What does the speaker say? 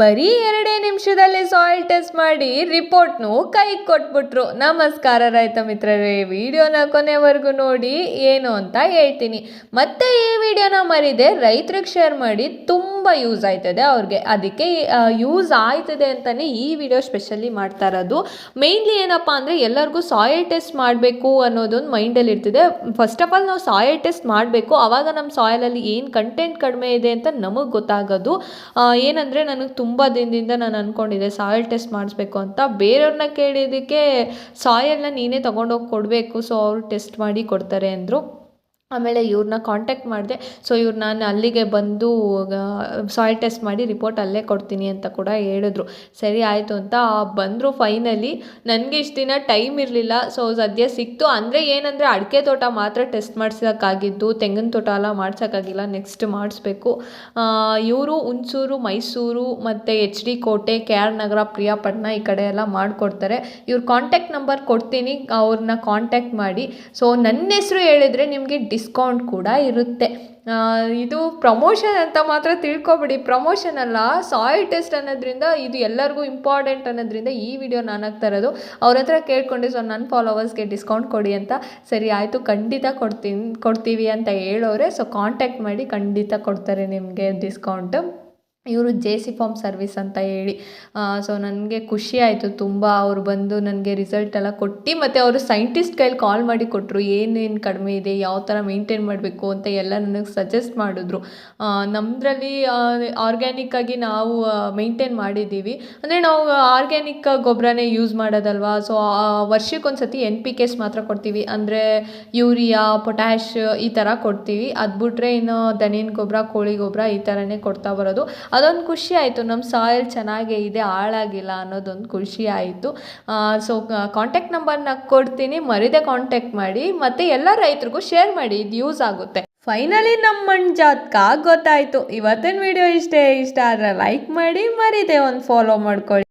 ಬರೀ 2 ನಿಮಿಷದಲ್ಲಿ soil test ಮಾಡಿ ರಿಪೋರ್ಟ್ನು ಕೈಗೆ ಕೊಟ್ಬಿಟ್ರು. ನಮಸ್ಕಾರ ರೈತ ಮಿತ್ರರೇ, ವಿಡಿಯೋನ ಕೊನೆವರೆಗೂ ನೋಡಿ ಏನು ಅಂತ ಹೇಳ್ತೀನಿ. ಮತ್ತೆ ಈ ವಿಡಿಯೋನ ಮರಿದೆ ರೈತರಿಗೆ ಶೇರ್ ಮಾಡಿ, ತುಂಬ ಯೂಸ್ ಆಯ್ತದೆ ಅವ್ರಿಗೆ. ಅದಕ್ಕೆ ಯೂಸ್ ಆಯ್ತದೆ ಅಂತಲೇ ಈ ವಿಡಿಯೋ ಸ್ಪೆಷಲಿ ಮಾಡ್ತಾ ಇರೋದು. ಮೇಯ್ನ್ಲಿ ಏನಪ್ಪ ಅಂದರೆ ಎಲ್ಲರಿಗೂ ಸಾಯಿಲ್ ಟೆಸ್ಟ್ ಮಾಡಬೇಕು ಅನ್ನೋದೊಂದು ಮೈಂಡಲ್ಲಿ ಇರ್ತದೆ. ಫಸ್ಟ್ ಆಫ್ ಆಲ್ ನಾವು ಸಾಯಿಲ್ ಟೆಸ್ಟ್ ಮಾಡಬೇಕು, ಆವಾಗ ನಮ್ಮ ಸಾಯಿಲಲ್ಲಿ ಏನು ಕಂಟೆಂಟ್ ಕಡಿಮೆ ಇದೆ ಅಂತ ನಮಗೆ ಗೊತ್ತಾಗೋದು. ಏನಂದರೆ ನನಗೆ ತುಂಬ ದಿನದಿಂದ ನಾನು ಅಂದ್ಕೊಂಡಿದ್ದೆ ಸಾಯಿಲ್ ಟೆಸ್ಟ್ ಮಾಡಿಸ್ಬೇಕು ಅಂತ. ಬೇರೆಯವ್ರನ್ನ ಕೇಳಿದ್ದಕ್ಕೆ ಸಾಯಿಲ್ನ ನೀನೇ ತೊಗೊಂಡೋಗಿ ಕೊಡಬೇಕು, ಸೊ ಅವರು ಟೆಸ್ಟ್ ಮಾಡಿ ಕೊಡ್ತಾರೆ ಅಂದರು. ಆಮೇಲೆ ಇವ್ರನ್ನ ಕಾಂಟ್ಯಾಕ್ಟ್ ಮಾಡಿದೆ. ಸೊ ಇವ್ರು ನಾನು ಅಲ್ಲಿಗೆ ಬಂದು ಸಾಯಿಲ್ ಟೆಸ್ಟ್ ಮಾಡಿ ರಿಪೋರ್ಟ್ ಅಲ್ಲೇ ಕೊಡ್ತೀನಿ ಅಂತ ಕೂಡ ಹೇಳಿದ್ರು. ಸರಿ ಆಯಿತು ಅಂತ ಬಂದರು ಫೈನಲಿ. ನನಗೆ ಇಷ್ಟು ದಿನ ಟೈಮ್ ಇರಲಿಲ್ಲ, ಸೊ ಸದ್ಯ ಸಿಕ್ತು. ಅಂದರೆ ಏನಂದರೆ ಅಡಿಕೆ ತೋಟ ಮಾತ್ರ ಟೆಸ್ಟ್ ಮಾಡಿಸೋಕ್ಕಾಗಿದ್ದು, ತೆಂಗಿನ ತೋಟ ಎಲ್ಲ ಮಾಡ್ಸೋಕ್ಕಾಗಿಲ್ಲ. ನೆಕ್ಸ್ಟ್ ಮಾಡಿಸ್ಬೇಕು. ಇವರು ಹುಣಸೂರು, ಮೈಸೂರು ಮತ್ತು HD ಕೋಟೆ, KR ನಗರ, ಪ್ರಿಯಾಪಟ್ಟಣ ಈ ಕಡೆ ಎಲ್ಲ ಮಾಡಿಕೊಡ್ತಾರೆ. ಇವ್ರ ಕಾಂಟ್ಯಾಕ್ಟ್ ನಂಬರ್ ಕೊಡ್ತೀನಿ, ಅವ್ರನ್ನ ಕಾಂಟ್ಯಾಕ್ಟ್ ಮಾಡಿ. ಸೊ ನನ್ನ ಹೆಸರು ಹೇಳಿದರೆ ನಿಮಗೆ ಡಿಸ್ಕೌಂಟ್ ಕೂಡ ಇರುತ್ತೆ. ಇದು ಪ್ರಮೋಷನ್ ಅಂತ ಮಾತ್ರ ತಿಳ್ಕೊಬಿಡಿ, ಪ್ರಮೋಷನ್ ಅಲ್ಲ, ಸಾಯಿಲ್ ಟೆಸ್ಟ್ ಅನ್ನೋದ್ರಿಂದ ಇದು ಎಲ್ಲರಿಗೂ ಇಂಪಾರ್ಟೆಂಟ್ ಅನ್ನೋದ್ರಿಂದ ಈ ವಿಡಿಯೋ ನಾನು ಹಾಕ್ತಾ ಇರೋದು. ಅವ್ರ ಹತ್ರ ಕೇಳ್ಕೊಂಡೆ, ಸೊ ನನ್ನ ಫಾಲೋವರ್ಸ್ಗೆ ಡಿಸ್ಕೌಂಟ್ ಕೊಡಿ ಅಂತ. ಸರಿ ಆಯಿತು, ಖಂಡಿತ ಕೊಡ್ತೀವಿ ಅಂತ ಹೇಳೋರೆ. ಸೊ ಕಾಂಟ್ಯಾಕ್ಟ್ ಮಾಡಿ, ಖಂಡಿತ ಕೊಡ್ತಾರೆ ನಿಮಗೆ ಡಿಸ್ಕೌಂಟ್. ಇವರು JC ಫಾರ್ಮ್ ಸರ್ವಿಸ್ ಅಂತ ಹೇಳಿ. ಸೊ ನನಗೆ ಖುಷಿ ಆಯಿತು ತುಂಬ. ಅವರು ಬಂದು ನನಗೆ ರಿಸಲ್ಟ್ ಎಲ್ಲ ಕೊಟ್ಟು, ಮತ್ತು ಅವರು ಸೈಂಟಿಸ್ಟ್ ಕೈಲಿ ಕಾಲ್ ಮಾಡಿ ಕೊಟ್ಟರು, ಏನೇನು ಕಡಿಮೆ ಇದೆ, ಯಾವ ಥರ ಮೇಂಟೈನ್ ಮಾಡಬೇಕು ಅಂತ ಎಲ್ಲ ನನಗೆ ಸಜೆಸ್ಟ್ ಮಾಡಿದ್ರು. ನಮ್ಮದ್ರಲ್ಲಿ ಆರ್ಗ್ಯಾನಿಕ್ಕಾಗಿ ನಾವು ಮೇಂಟೈನ್ ಮಾಡಿದ್ದೀವಿ. ಅಂದರೆ ನಾವು ಆರ್ಗ್ಯಾನಿಕ್ ಗೊಬ್ಬರನೇ ಯೂಸ್ ಮಾಡೋದಲ್ವಾ. ಸೊ ವರ್ಷಕ್ಕೊಂದು ಸತಿ NPKs ಮಾತ್ರ ಕೊಡ್ತೀವಿ, ಅಂದರೆ ಯೂರಿಯಾ, ಪೊಟ್ಯಾಶ್ ಈ ಥರ ಕೊಡ್ತೀವಿ. ಅದು ಬಿಟ್ರೆ ಇನ್ನು ದನಿನ ಗೊಬ್ಬರ, ಕೋಳಿ ಗೊಬ್ಬರ ಈ ಥರನೇ ಕೊಡ್ತಾ ಬರೋದು. ಅದೊಂದು ಖುಷಿ ಆಯಿತು, ನಮ್ಮ ಸಾಯಿಲ್ ಚೆನ್ನಾಗೇ ಇದೆ, ಹಾಳಾಗಿಲ್ಲ ಅನ್ನೋದೊಂದು ಖುಷಿ ಆಯಿತು. ಸೊ ಕಾಂಟ್ಯಾಕ್ಟ್ ನಂಬರ್ನ ಕೊಡ್ತೀನಿ, ಮರಿದೆ ಕಾಂಟ್ಯಾಕ್ಟ್ ಮಾಡಿ, ಮತ್ತು ಎಲ್ಲ ರೈತರಿಗೂ ಶೇರ್ ಮಾಡಿ, ಇದು ಯೂಸ್ ಆಗುತ್ತೆ. ಫೈನಲಿ ನಮ್ಮ ಮಣ್ಣು ಜಾತಕ ಗೊತ್ತಾಯಿತು. ಇವತ್ತಿನ ವಿಡಿಯೋ ಇಷ್ಟ ಆದರೆ ಲೈಕ್ ಮಾಡಿ, ಮರಿದೆ ಒಂದು ಫಾಲೋ ಮಾಡ್ಕೊಳ್ಳಿ.